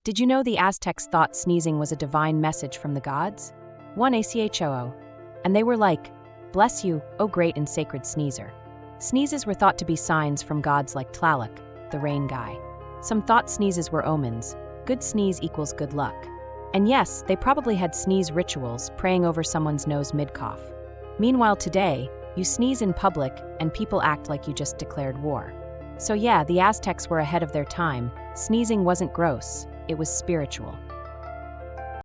Did you know the Aztecs thought sneezing was a divine message from the gods? 1 ACHOO. And they were like, "Bless you, O great and sacred sneezer." Sneezes were thought to be signs from gods like Tlaloc, the rain guy. Some thought sneezes were omens. Good sneeze equals good luck. And yes, they probably had sneeze rituals, praying over someone's nose mid-cough. Meanwhile today, you sneeze in public and people act like you just declared war. So yeah, the Aztecs were ahead of their time. Sneezing wasn't gross, it was spiritual.